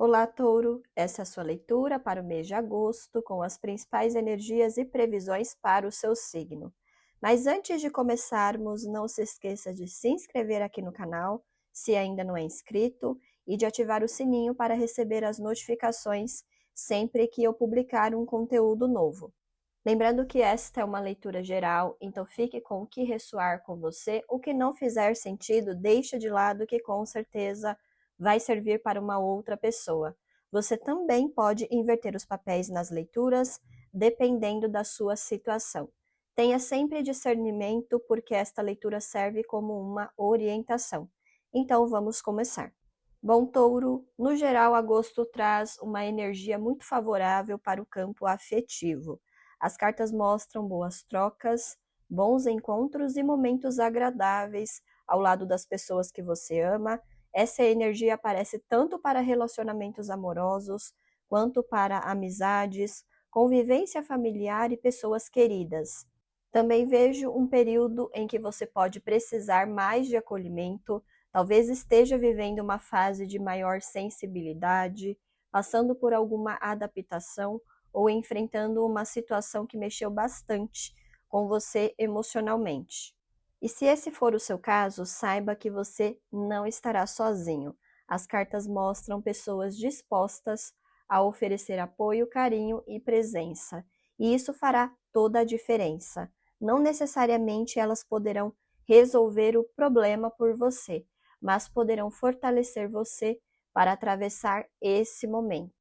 Olá, Touro! Essa é a sua leitura para o mês de agosto, com as principais energias e previsões para o seu signo. Mas antes de começarmos, não se esqueça de se inscrever aqui no canal, se ainda não é inscrito, e de ativar o sininho para receber as notificações sempre que eu publicar um conteúdo novo. Lembrando que esta é uma leitura geral, então fique com o que ressoar com você, o que não fizer sentido, deixa de lado que com certeza vai servir para uma outra pessoa. Você também pode inverter os papéis nas leituras, dependendo da sua situação. Tenha sempre discernimento, porque esta leitura serve como uma orientação. Então vamos começar. Bom, Touro, no geral, agosto traz uma energia muito favorável para o campo afetivo. As cartas mostram boas trocas, bons encontros e momentos agradáveis ao lado das pessoas que você ama. Essa energia aparece tanto para relacionamentos amorosos, quanto para amizades, convivência familiar e pessoas queridas. Também vejo um período em que você pode precisar mais de acolhimento, talvez esteja vivendo uma fase de maior sensibilidade, passando por alguma adaptação ou enfrentando uma situação que mexeu bastante com você emocionalmente. E se esse for o seu caso, saiba que você não estará sozinho. As cartas mostram pessoas dispostas a oferecer apoio, carinho e presença. E isso fará toda a diferença. Não necessariamente elas poderão resolver o problema por você, mas poderão fortalecer você para atravessar esse momento.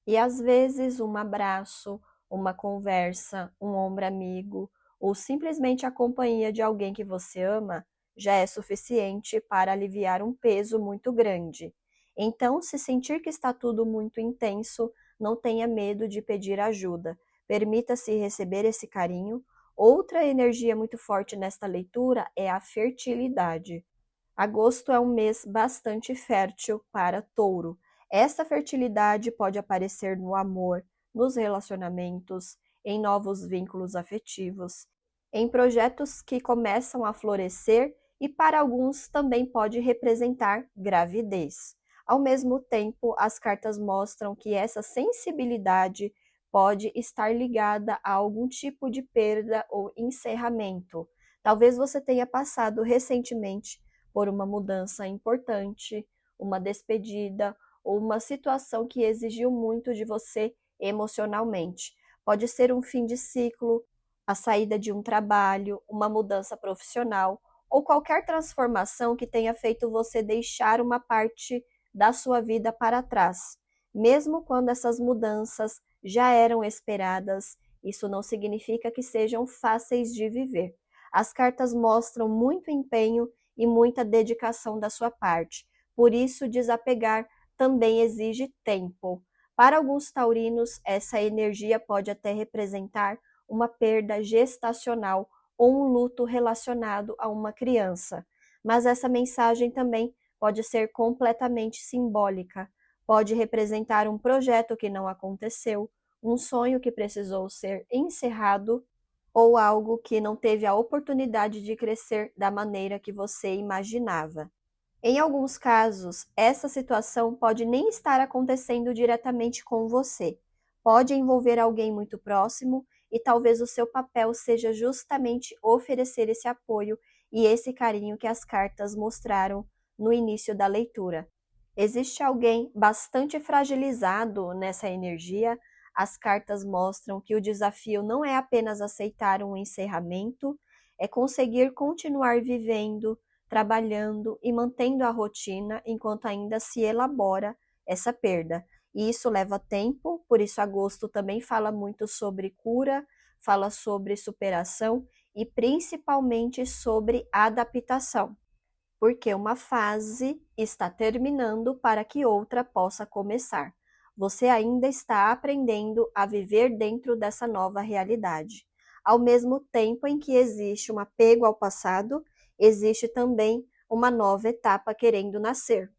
E às vezes um abraço, uma conversa, um ombro amigo ou simplesmente a companhia de alguém que você ama já é suficiente para aliviar um peso muito grande. Então, se sentir que está tudo muito intenso, não tenha medo de pedir ajuda. Permita-se receber esse carinho. Outra energia muito forte nesta leitura é a fertilidade. Agosto é um mês bastante fértil para Touro. Essa fertilidade pode aparecer no amor, nos relacionamentos, em novos vínculos afetivos, em projetos que começam a florescer e para alguns também pode representar gravidez. Ao mesmo tempo, as cartas mostram que essa sensibilidade pode estar ligada a algum tipo de perda ou encerramento. Talvez você tenha passado recentemente por uma mudança importante, uma despedida ou uma situação que exigiu muito de você emocionalmente. Pode ser um fim de ciclo, a saída de um trabalho, uma mudança profissional ou qualquer transformação que tenha feito você deixar uma parte da sua vida para trás. Mesmo quando essas mudanças já eram esperadas, isso não significa que sejam fáceis de viver. As cartas mostram muito empenho e muita dedicação da sua parte. Por isso, desapegar também exige tempo. Para alguns taurinos, essa energia pode até representar uma perda gestacional ou um luto relacionado a uma criança. Mas essa mensagem também pode ser completamente simbólica. Pode representar um projeto que não aconteceu, um sonho que precisou ser encerrado ou algo que não teve a oportunidade de crescer da maneira que você imaginava. Em alguns casos, essa situação pode nem estar acontecendo diretamente com você. Pode envolver alguém muito próximo e talvez o seu papel seja justamente oferecer esse apoio e esse carinho que as cartas mostraram no início da leitura. Existe alguém bastante fragilizado nessa energia. As cartas mostram que o desafio não é apenas aceitar um encerramento, é conseguir continuar vivendo, trabalhando e mantendo a rotina enquanto ainda se elabora essa perda. E isso leva tempo, por isso agosto também fala muito sobre cura, fala sobre superação e principalmente sobre adaptação, porque uma fase está terminando para que outra possa começar. Você ainda está aprendendo a viver dentro dessa nova realidade. Ao mesmo tempo em que existe um apego ao passado, existe também uma nova etapa querendo nascer.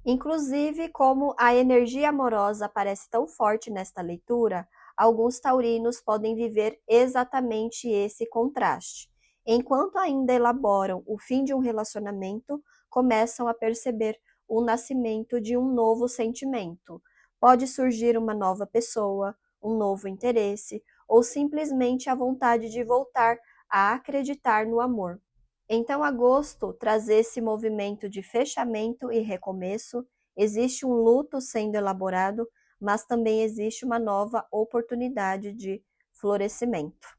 Inclusive, como a energia amorosa aparece tão forte nesta leitura, alguns taurinos podem viver exatamente esse contraste. Enquanto ainda elaboram o fim de um relacionamento, começam a perceber o nascimento de um novo sentimento. Pode surgir uma nova pessoa, um novo interesse ou simplesmente a vontade de voltar a acreditar no amor. Então, agosto traz esse movimento de fechamento e recomeço, existe um luto sendo elaborado, mas também existe uma nova oportunidade de florescimento.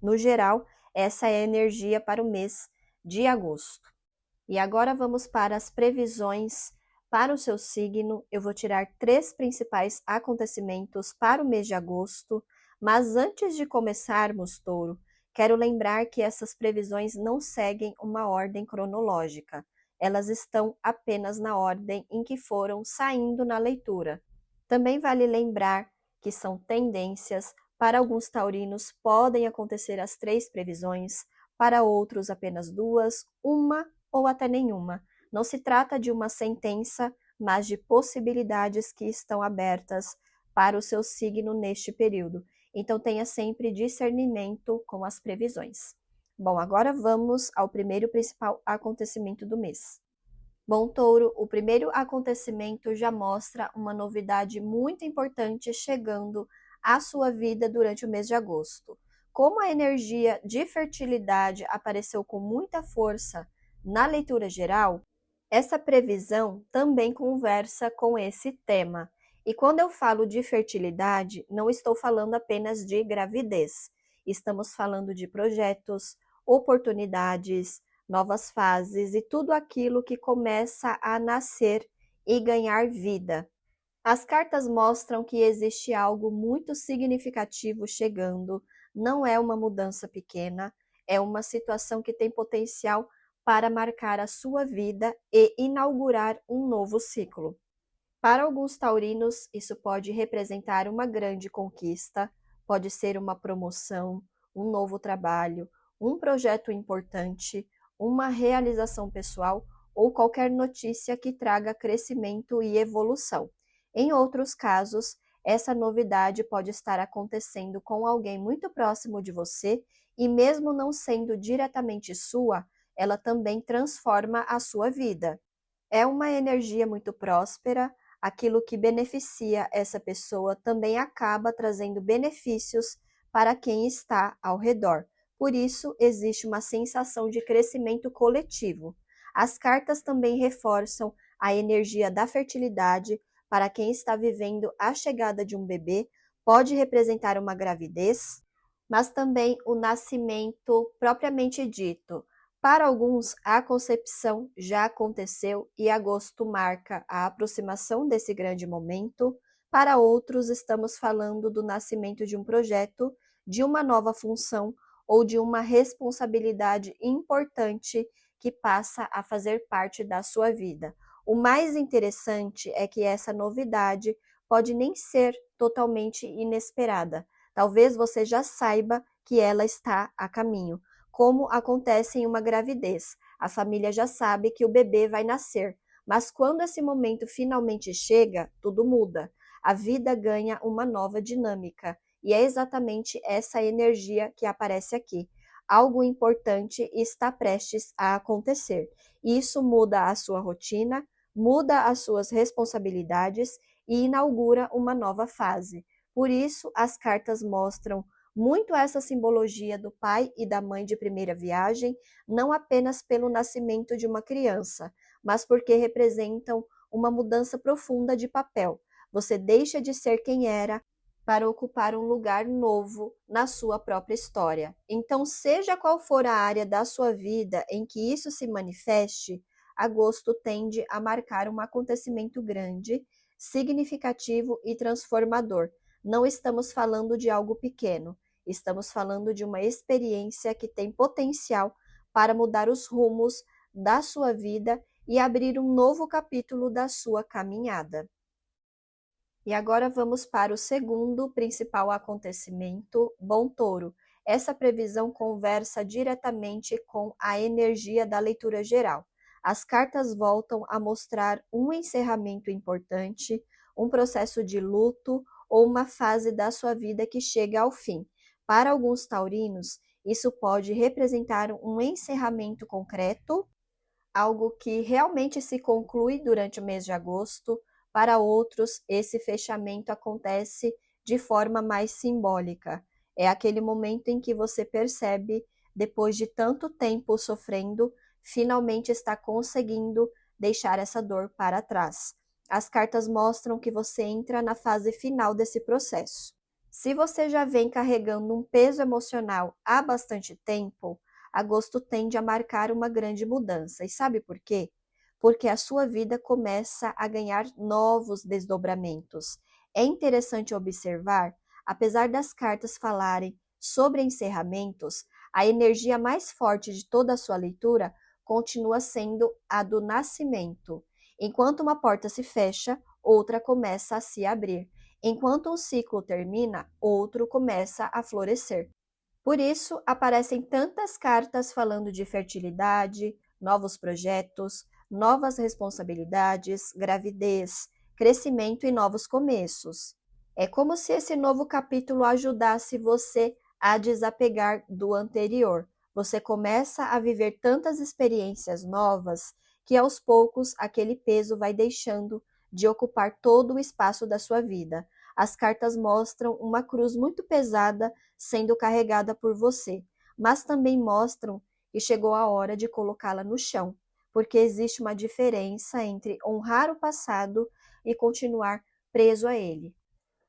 No geral, essa é a energia para o mês de agosto. E agora vamos para as previsões para o seu signo. Eu vou tirar 3 principais acontecimentos para o mês de agosto, mas antes de começarmos, Touro, quero lembrar que essas previsões não seguem uma ordem cronológica. Elas estão apenas na ordem em que foram saindo na leitura. Também vale lembrar que são tendências. Para alguns taurinos podem acontecer as 3 previsões, para outros apenas 2, uma ou até nenhuma. Não se trata de uma sentença, mas de possibilidades que estão abertas para o seu signo neste período. Então tenha sempre discernimento com as previsões. Bom, agora vamos ao primeiro principal acontecimento do mês. Bom, Touro, o primeiro acontecimento já mostra uma novidade muito importante chegando à sua vida durante o mês de agosto. Como a energia de fertilidade apareceu com muita força na leitura geral, essa previsão também conversa com esse tema. E quando eu falo de fertilidade, não estou falando apenas de gravidez. Estamos falando de projetos, oportunidades, novas fases e tudo aquilo que começa a nascer e ganhar vida. As cartas mostram que existe algo muito significativo chegando, não é uma mudança pequena, é uma situação que tem potencial para marcar a sua vida e inaugurar um novo ciclo. Para alguns taurinos, isso pode representar uma grande conquista, pode ser uma promoção, um novo trabalho, um projeto importante, uma realização pessoal ou qualquer notícia que traga crescimento e evolução. Em outros casos, essa novidade pode estar acontecendo com alguém muito próximo de você e mesmo não sendo diretamente sua, ela também transforma a sua vida. É uma energia muito próspera, aquilo que beneficia essa pessoa também acaba trazendo benefícios para quem está ao redor. Por isso, existe uma sensação de crescimento coletivo. As cartas também reforçam a energia da fertilidade. Para quem está vivendo a chegada de um bebê, pode representar uma gravidez, mas também o nascimento propriamente dito. Para alguns, a concepção já aconteceu e agosto marca a aproximação desse grande momento. Para outros, estamos falando do nascimento de um projeto, de uma nova função ou de uma responsabilidade importante que passa a fazer parte da sua vida. O mais interessante é que essa novidade pode nem ser totalmente inesperada. Talvez você já saiba que ela está a caminho. Como acontece em uma gravidez. A família já sabe que o bebê vai nascer, mas quando esse momento finalmente chega, tudo muda. A vida ganha uma nova dinâmica, e é exatamente essa energia que aparece aqui. Algo importante está prestes a acontecer. Isso muda a sua rotina, muda as suas responsabilidades e inaugura uma nova fase. Por isso, as cartas mostram muito essa simbologia do pai e da mãe de primeira viagem, não apenas pelo nascimento de uma criança, mas porque representam uma mudança profunda de papel. Você deixa de ser quem era para ocupar um lugar novo na sua própria história. Então, seja qual for a área da sua vida em que isso se manifeste, agosto tende a marcar um acontecimento grande, significativo e transformador. Não estamos falando de algo pequeno. Estamos falando de uma experiência que tem potencial para mudar os rumos da sua vida e abrir um novo capítulo da sua caminhada. E agora vamos para o segundo principal acontecimento, Bom Touro. Essa previsão conversa diretamente com a energia da leitura geral. As cartas voltam a mostrar um encerramento importante, um processo de luto ou uma fase da sua vida que chega ao fim. Para alguns taurinos, isso pode representar um encerramento concreto, algo que realmente se conclui durante o mês de agosto. Para outros, esse fechamento acontece de forma mais simbólica. É aquele momento em que você percebe, depois de tanto tempo sofrendo, finalmente está conseguindo deixar essa dor para trás. As cartas mostram que você entra na fase final desse processo. Se você já vem carregando um peso emocional há bastante tempo, agosto tende a marcar uma grande mudança. E sabe por quê? Porque a sua vida começa a ganhar novos desdobramentos. É interessante observar, apesar das cartas falarem sobre encerramentos, a energia mais forte de toda a sua leitura continua sendo a do nascimento. Enquanto uma porta se fecha, outra começa a se abrir. Enquanto um ciclo termina, outro começa a florescer. Por isso, aparecem tantas cartas falando de fertilidade, novos projetos, novas responsabilidades, gravidez, crescimento e novos começos. É como se esse novo capítulo ajudasse você a desapegar do anterior. Você começa a viver tantas experiências novas que aos poucos aquele peso vai deixando de ocupar todo o espaço da sua vida. As cartas mostram uma cruz muito pesada sendo carregada por você, mas também mostram que chegou a hora de colocá-la no chão, porque existe uma diferença entre honrar o passado e continuar preso a ele.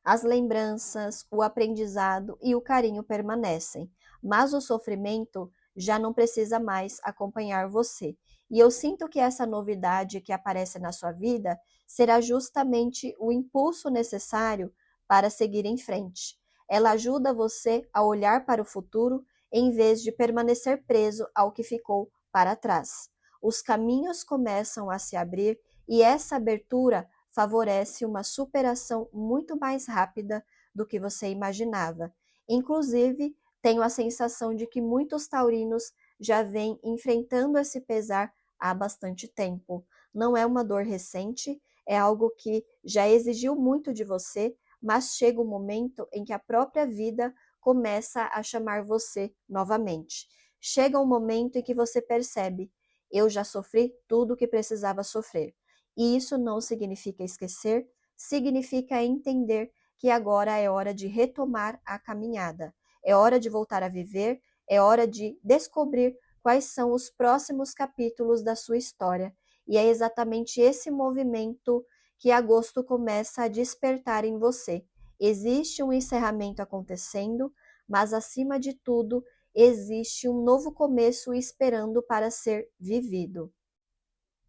As lembranças, o aprendizado e o carinho permanecem, mas o sofrimento já não precisa mais acompanhar você. E eu sinto que essa novidade que aparece na sua vida será justamente o impulso necessário para seguir em frente. Ela ajuda você a olhar para o futuro em vez de permanecer preso ao que ficou para trás. Os caminhos começam a se abrir e essa abertura favorece uma superação muito mais rápida do que você imaginava. Inclusive, tenho a sensação de que muitos taurinos já vêm enfrentando esse pesar há bastante tempo. Não é uma dor recente, é algo que já exigiu muito de você, mas chega um momento em que a própria vida começa a chamar você novamente. Chega um momento em que você percebe: eu já sofri tudo o que precisava sofrer. E isso não significa esquecer, significa entender que agora é hora de retomar a caminhada. É hora de voltar a viver, é hora de descobrir quais são os próximos capítulos da sua história. E é exatamente esse movimento que agosto começa a despertar em você. Existe um encerramento acontecendo, mas acima de tudo, existe um novo começo esperando para ser vivido.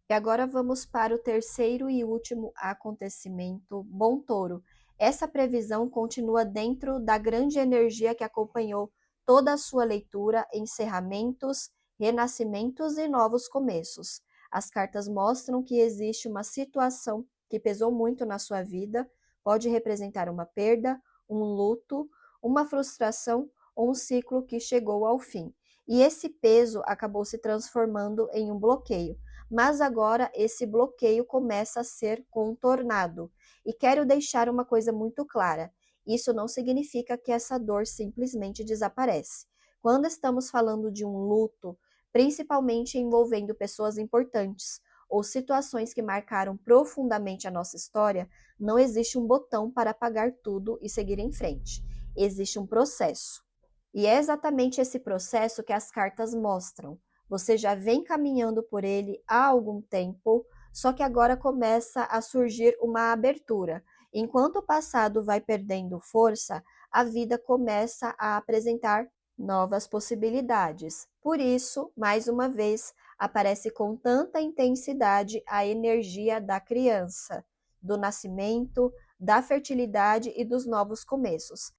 E agora vamos para o terceiro e último acontecimento, Bom Touro. Essa previsão continua dentro da grande energia que acompanhou toda a sua leitura, encerramentos, renascimentos e novos começos. As cartas mostram que existe uma situação que pesou muito na sua vida, pode representar uma perda, um luto, uma frustração ou um ciclo que chegou ao fim. E esse peso acabou se transformando em um bloqueio. Mas agora esse bloqueio começa a ser contornado. E quero deixar uma coisa muito clara: isso não significa que essa dor simplesmente desaparece. Quando estamos falando de um luto, principalmente envolvendo pessoas importantes ou situações que marcaram profundamente a nossa história, não existe um botão para apagar tudo e seguir em frente. Existe um processo. E é exatamente esse processo que as cartas mostram. Você já vem caminhando por ele há algum tempo, só que agora começa a surgir uma abertura. Enquanto o passado vai perdendo força, a vida começa a apresentar novas possibilidades. Por isso, mais uma vez, aparece com tanta intensidade a energia da criança, do nascimento, da fertilidade e dos novos começos.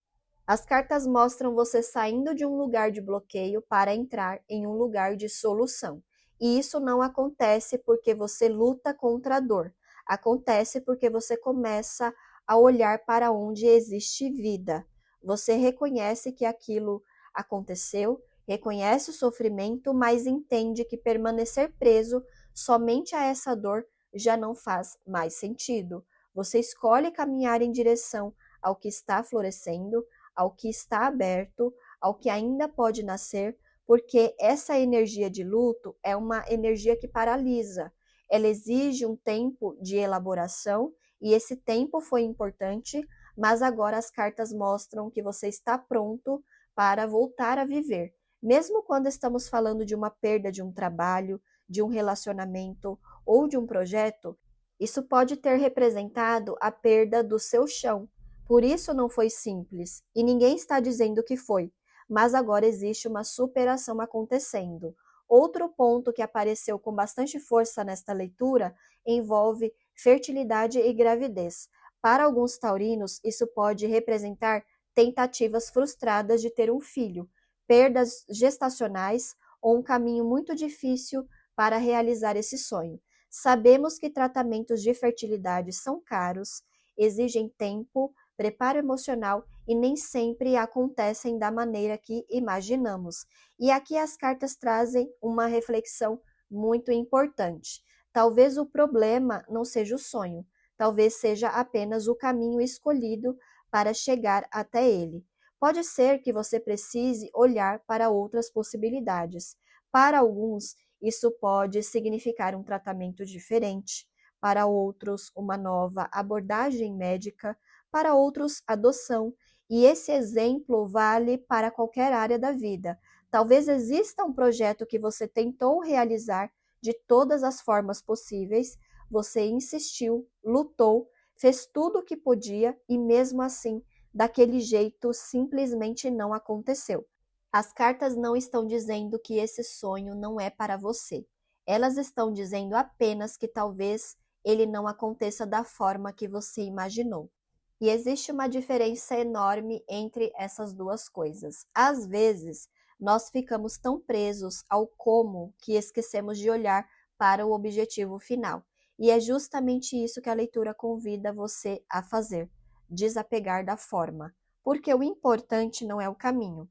As cartas mostram você saindo de um lugar de bloqueio para entrar em um lugar de solução. E isso não acontece porque você luta contra a dor. Acontece porque você começa a olhar para onde existe vida. Você reconhece que aquilo aconteceu, reconhece o sofrimento, mas entende que permanecer preso somente a essa dor já não faz mais sentido. Você escolhe caminhar em direção ao que está florescendo, ao que está aberto, ao que ainda pode nascer, porque essa energia de luto é uma energia que paralisa. Ela exige um tempo de elaboração, e esse tempo foi importante, mas agora as cartas mostram que você está pronto para voltar a viver. Mesmo quando estamos falando de uma perda de um trabalho, de um relacionamento ou de um projeto, isso pode ter representado a perda do seu chão. Por isso não foi simples, e ninguém está dizendo que foi, mas agora existe uma superação acontecendo. Outro ponto que apareceu com bastante força nesta leitura envolve fertilidade e gravidez. Para alguns taurinos, isso pode representar tentativas frustradas de ter um filho, perdas gestacionais ou um caminho muito difícil para realizar esse sonho. Sabemos que tratamentos de fertilidade são caros, exigem tempo, preparo emocional e nem sempre acontecem da maneira que imaginamos. E aqui as cartas trazem uma reflexão muito importante. Talvez o problema não seja o sonho, talvez seja apenas o caminho escolhido para chegar até ele. Pode ser que você precise olhar para outras possibilidades. Para alguns, isso pode significar um tratamento diferente, para outros, uma nova abordagem médica, para outros, adoção. E esse exemplo vale para qualquer área da vida. Talvez exista um projeto que você tentou realizar de todas as formas possíveis, você insistiu, lutou, fez tudo o que podia e mesmo assim, daquele jeito, simplesmente não aconteceu. As cartas não estão dizendo que esse sonho não é para você. Elas estão dizendo apenas que talvez ele não aconteça da forma que você imaginou. E existe uma diferença enorme entre essas duas coisas. Às vezes, nós ficamos tão presos ao como que esquecemos de olhar para o objetivo final. E é justamente isso que a leitura convida você a fazer: desapegar da forma. Porque o importante não é o caminho,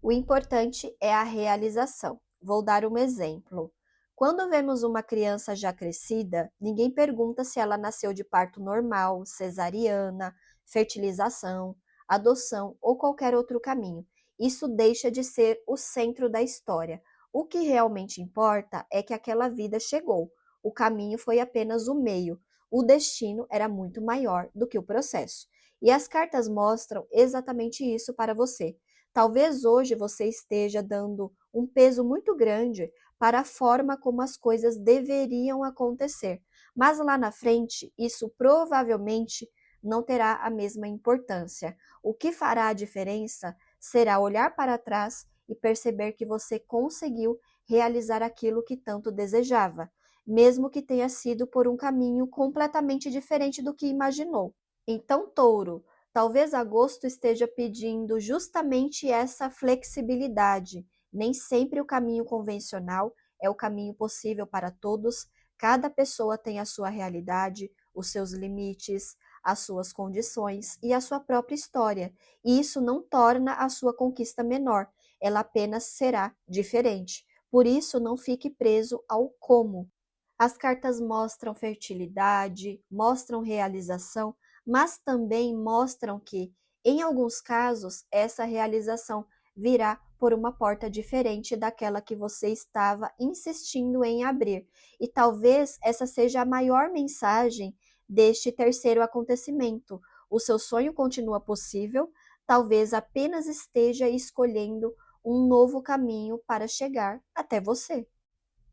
o importante é a realização. Vou dar um exemplo. Quando vemos uma criança já crescida, ninguém pergunta se ela nasceu de parto normal, cesariana, fertilização, adoção ou qualquer outro caminho. Isso deixa de ser o centro da história. O que realmente importa é que aquela vida chegou. O caminho foi apenas o meio. O destino era muito maior do que o processo. E as cartas mostram exatamente isso para você. Talvez hoje você esteja dando um peso muito grande para a forma como as coisas deveriam acontecer, mas lá na frente isso provavelmente não terá a mesma importância. O que fará a diferença será olhar para trás e perceber que você conseguiu realizar aquilo que tanto desejava, mesmo que tenha sido por um caminho completamente diferente do que imaginou. Então, Touro, talvez agosto esteja pedindo justamente essa flexibilidade. Nem sempre o caminho convencional é o caminho possível para todos. Cada pessoa tem a sua realidade, os seus limites, as suas condições e a sua própria história. E isso não torna a sua conquista menor, ela apenas será diferente. Por isso, não fique preso ao como. As cartas mostram fertilidade, mostram realização, mas também mostram que, em alguns casos, essa realização virá por uma porta diferente daquela que você estava insistindo em abrir. E talvez essa seja a maior mensagem deste terceiro acontecimento. O seu sonho continua possível, talvez apenas esteja escolhendo um novo caminho para chegar até você.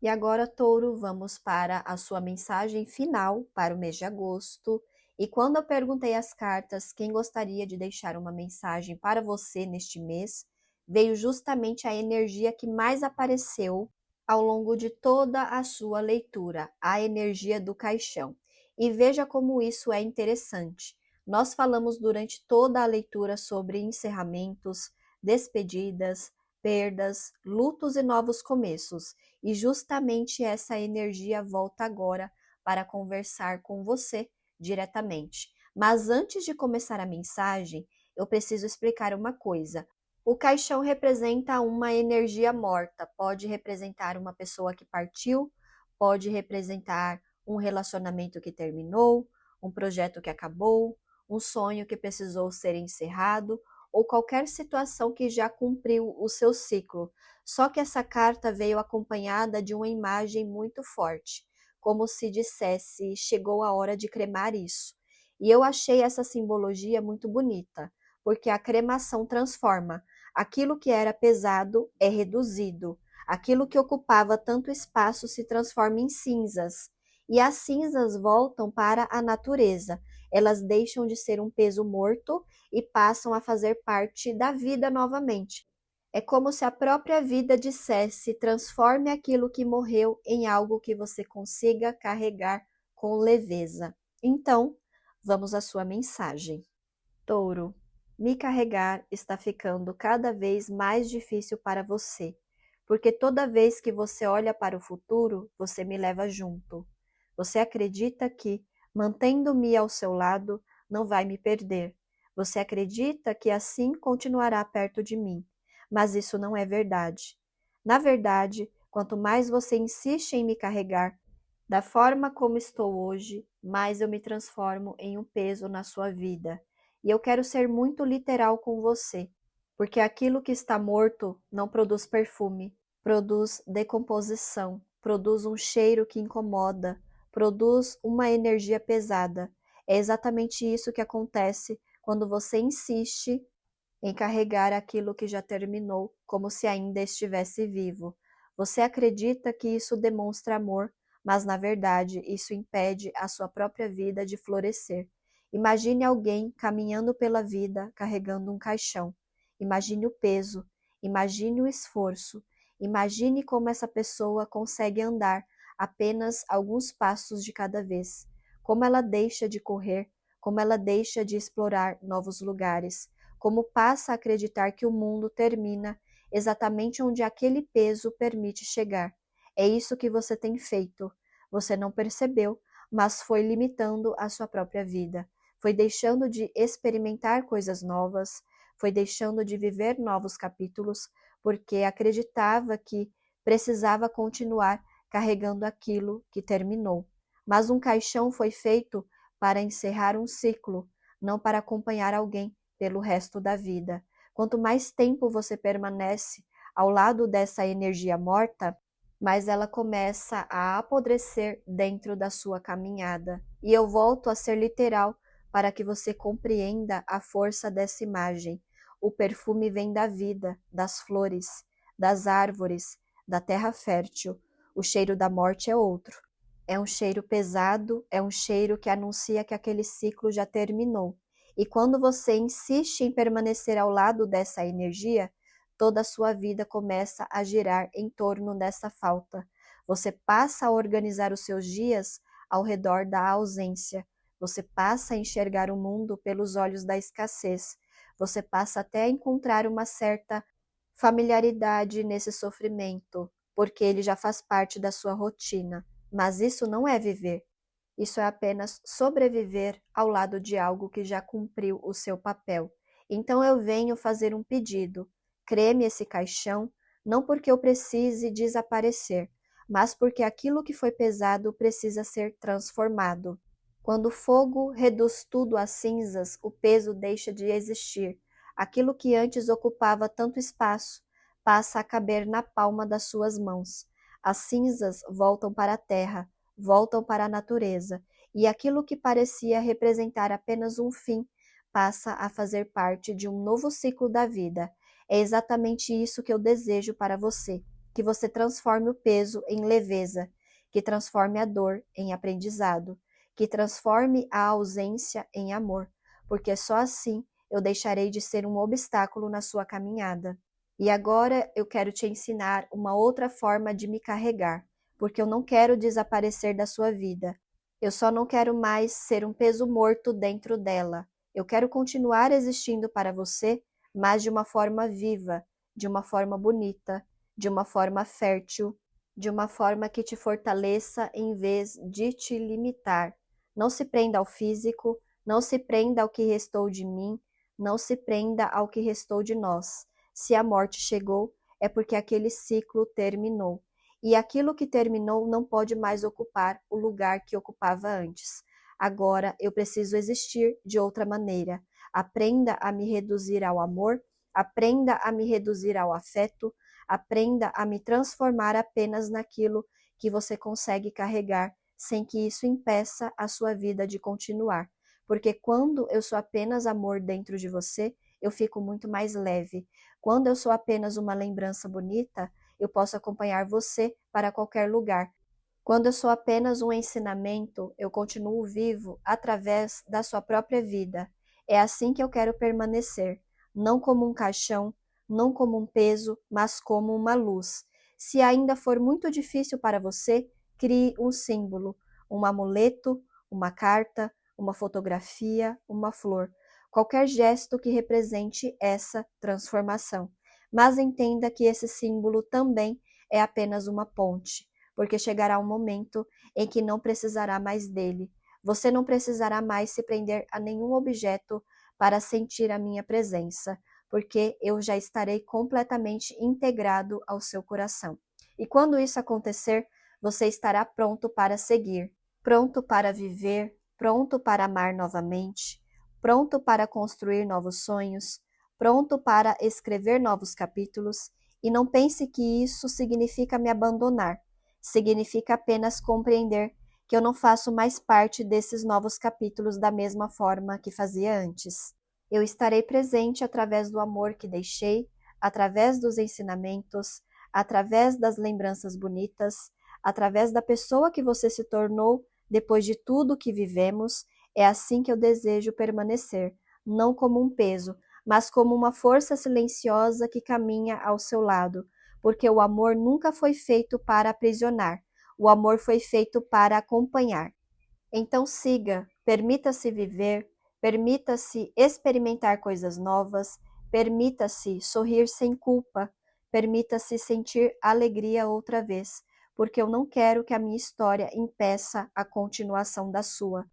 E agora, Touro, vamos para a sua mensagem final para o mês de agosto. E quando eu perguntei às cartas quem gostaria de deixar uma mensagem para você neste mês, veio justamente a energia que mais apareceu ao longo de toda a sua leitura, a energia do caixão. E veja como isso é interessante. Nós falamos durante toda a leitura sobre encerramentos, despedidas, perdas, lutos e novos começos. E justamente essa energia volta agora para conversar com você diretamente. Mas antes de começar a mensagem, eu preciso explicar uma coisa. O caixão representa uma energia morta, pode representar uma pessoa que partiu, pode representar um relacionamento que terminou, um projeto que acabou, um sonho que precisou ser encerrado, ou qualquer situação que já cumpriu o seu ciclo. Só que essa carta veio acompanhada de uma imagem muito forte, como se dissesse: chegou a hora de cremar isso. E eu achei essa simbologia muito bonita, porque a cremação transforma. Aquilo que era pesado é reduzido. Aquilo que ocupava tanto espaço se transforma em cinzas. E as cinzas voltam para a natureza. Elas deixam de ser um peso morto e passam a fazer parte da vida novamente. É como se a própria vida dissesse: transforme aquilo que morreu em algo que você consiga carregar com leveza. Então, vamos à sua mensagem. Touro, me carregar está ficando cada vez mais difícil para você, porque toda vez que você olha para o futuro, você me leva junto. Você acredita que, mantendo-me ao seu lado, não vai me perder. Você acredita que assim continuará perto de mim, mas isso não é verdade. Na verdade, quanto mais você insiste em me carregar, da forma como estou hoje, mais eu me transformo em um peso na sua vida. E eu quero ser muito literal com você, porque aquilo que está morto não produz perfume, produz decomposição, produz um cheiro que incomoda, produz uma energia pesada. É exatamente isso que acontece quando você insiste em carregar aquilo que já terminou, como se ainda estivesse vivo. Você acredita que isso demonstra amor, mas na verdade isso impede a sua própria vida de florescer. Imagine alguém caminhando pela vida carregando um caixão. Imagine o peso, imagine o esforço, imagine como essa pessoa consegue andar apenas alguns passos de cada vez, como ela deixa de correr, como ela deixa de explorar novos lugares, como passa a acreditar que o mundo termina exatamente onde aquele peso permite chegar. É isso que você tem feito. Você não percebeu, mas foi limitando a sua própria vida. Foi deixando de experimentar coisas novas, foi deixando de viver novos capítulos, porque acreditava que precisava continuar carregando aquilo que terminou. Mas um caixão foi feito para encerrar um ciclo, não para acompanhar alguém pelo resto da vida. Quanto mais tempo você permanece ao lado dessa energia morta, mais ela começa a apodrecer dentro da sua caminhada. E eu volto a ser literal para que você compreenda a força dessa imagem. O perfume vem da vida, das flores, das árvores, da terra fértil. O cheiro da morte é outro. É um cheiro pesado, é um cheiro que anuncia que aquele ciclo já terminou. E quando você insiste em permanecer ao lado dessa energia, toda a sua vida começa a girar em torno dessa falta. Você passa a organizar os seus dias ao redor da ausência. Você passa a enxergar o mundo pelos olhos da escassez. Você passa até a encontrar uma certa familiaridade nesse sofrimento, porque ele já faz parte da sua rotina. Mas isso não é viver. Isso é apenas sobreviver ao lado de algo que já cumpriu o seu papel. Então eu venho fazer um pedido. Creme esse caixão, não porque eu precise desaparecer, mas porque aquilo que foi pesado precisa ser transformado. Quando o fogo reduz tudo a cinzas, o peso deixa de existir. Aquilo que antes ocupava tanto espaço passa a caber na palma das suas mãos. As cinzas voltam para a terra, voltam para a natureza, e aquilo que parecia representar apenas um fim passa a fazer parte de um novo ciclo da vida. É exatamente isso que eu desejo para você, que você transforme o peso em leveza, que transforme a dor em aprendizado, que transforme a ausência em amor, porque só assim eu deixarei de ser um obstáculo na sua caminhada. E agora eu quero te ensinar uma outra forma de me carregar, porque eu não quero desaparecer da sua vida. Eu só não quero mais ser um peso morto dentro dela. Eu quero continuar existindo para você, mas de uma forma viva, de uma forma bonita, de uma forma fértil, de uma forma que te fortaleça em vez de te limitar. Não se prenda ao físico, não se prenda ao que restou de mim, não se prenda ao que restou de nós. Se a morte chegou, é porque aquele ciclo terminou. E aquilo que terminou não pode mais ocupar o lugar que ocupava antes. Agora eu preciso existir de outra maneira. Aprenda a me reduzir ao amor, aprenda a me reduzir ao afeto, aprenda a me transformar apenas naquilo que você consegue carregar, sem que isso impeça a sua vida de continuar. porque quando eu sou apenas amor dentro de você, eu fico muito mais leve. Quando eu sou apenas uma lembrança bonita, eu posso acompanhar você para qualquer lugar. Quando eu sou apenas um ensinamento, eu continuo vivo através da sua própria vida. É assim que eu quero permanecer, não como um caixão, não como um peso, mas como uma luz. Se ainda for muito difícil para você, crie um símbolo, um amuleto, uma carta, uma fotografia, uma flor, qualquer gesto que represente essa transformação. Mas entenda que esse símbolo também é apenas uma ponte, porque chegará um momento em que não precisará mais dele. Você não precisará mais se prender a nenhum objeto para sentir a minha presença, porque eu já estarei completamente integrado ao seu coração. E quando isso acontecer, você estará pronto para seguir, pronto para viver, pronto para amar novamente, pronto para construir novos sonhos, pronto para escrever novos capítulos. E não pense que isso significa me abandonar. Significa apenas compreender que eu não faço mais parte desses novos capítulos da mesma forma que fazia antes. Eu estarei presente através do amor que deixei, através dos ensinamentos, através das lembranças bonitas, através da pessoa que você se tornou depois de tudo que vivemos. É assim que eu desejo permanecer, não como um peso, mas como uma força silenciosa que caminha ao seu lado, porque o amor nunca foi feito para aprisionar, o amor foi feito para acompanhar. Então siga, permita-se viver, permita-se experimentar coisas novas, permita-se sorrir sem culpa, permita-se sentir alegria outra vez, porque eu não quero que a minha história impeça a continuação da sua.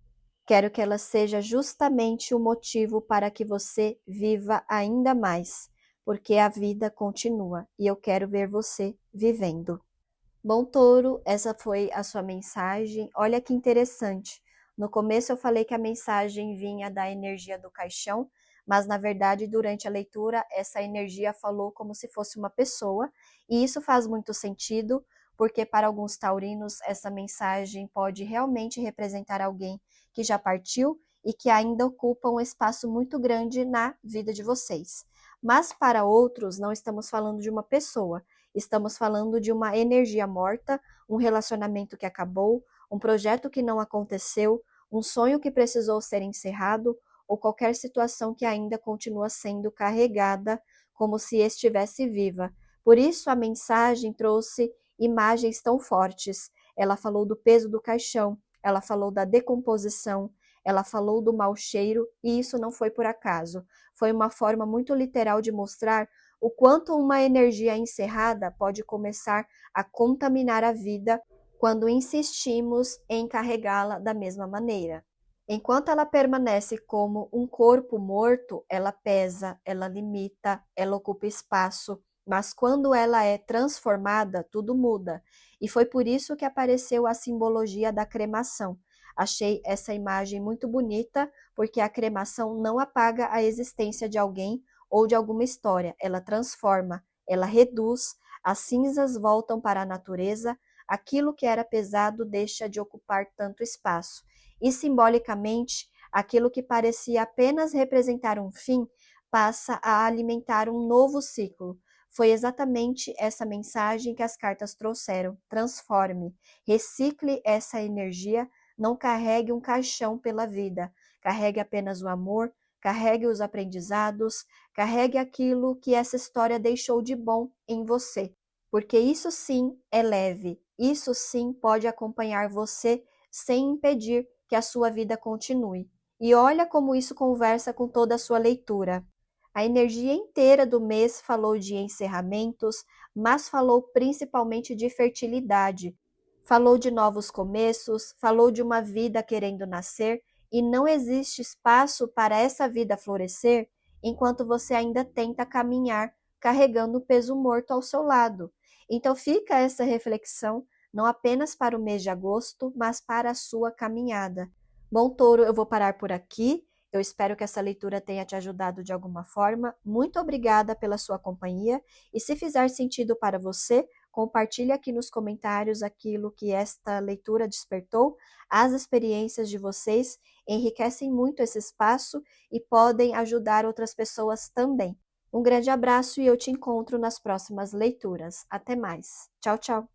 Quero que ela seja justamente o motivo para que você viva ainda mais, porque a vida continua e eu quero ver você vivendo. Bom, Touro, essa foi a sua mensagem. Olha que interessante. No começo eu falei que a mensagem vinha da energia do caixão, mas na verdade, durante a leitura, essa energia falou como se fosse uma pessoa, e isso faz muito sentido, porque para alguns taurinos essa mensagem pode realmente representar alguém que já partiu e que ainda ocupa um espaço muito grande na vida de vocês. Mas para outros, não estamos falando de uma pessoa. Estamos falando de uma energia morta, um relacionamento que acabou, um projeto que não aconteceu, um sonho que precisou ser encerrado ou qualquer situação que ainda continua sendo carregada como se estivesse viva. Por isso a mensagem trouxe imagens tão fortes. Ela falou do peso do caixão, ela falou da decomposição, ela falou do mau cheiro, e isso não foi por acaso. Foi uma forma muito literal de mostrar o quanto uma energia encerrada pode começar a contaminar a vida quando insistimos em carregá-la da mesma maneira. Enquanto ela permanece como um corpo morto, ela pesa, ela limita, ela ocupa espaço, mas quando ela é transformada, tudo muda. E foi por isso que apareceu a simbologia da cremação. Achei essa imagem muito bonita, porque a cremação não apaga a existência de alguém ou de alguma história, ela transforma, ela reduz, as cinzas voltam para a natureza, aquilo que era pesado deixa de ocupar tanto espaço. E simbolicamente, aquilo que parecia apenas representar um fim passa a alimentar um novo ciclo. Foi exatamente essa mensagem que as cartas trouxeram. Transforme, recicle essa energia, não carregue um caixão pela vida, carregue apenas o amor, carregue os aprendizados, carregue aquilo que essa história deixou de bom em você, porque isso sim é leve, isso sim pode acompanhar você sem impedir que a sua vida continue. E olha como isso conversa com toda a sua leitura. A energia inteira do mês falou de encerramentos, mas falou principalmente de fertilidade. Falou de novos começos, falou de uma vida querendo nascer, e não existe espaço para essa vida florescer enquanto você ainda tenta caminhar carregando o peso morto ao seu lado. Então fica essa reflexão, não apenas para o mês de agosto, mas para a sua caminhada. Bom, Touro, eu vou parar por aqui. Eu espero que essa leitura tenha te ajudado de alguma forma. Muito obrigada pela sua companhia, e se fizer sentido para você, Compartilhe aqui nos comentários aquilo que esta leitura despertou. As experiências de vocês enriquecem muito esse espaço e podem ajudar outras pessoas também. Um grande abraço e eu te encontro nas próximas leituras. Até mais. Tchau, tchau.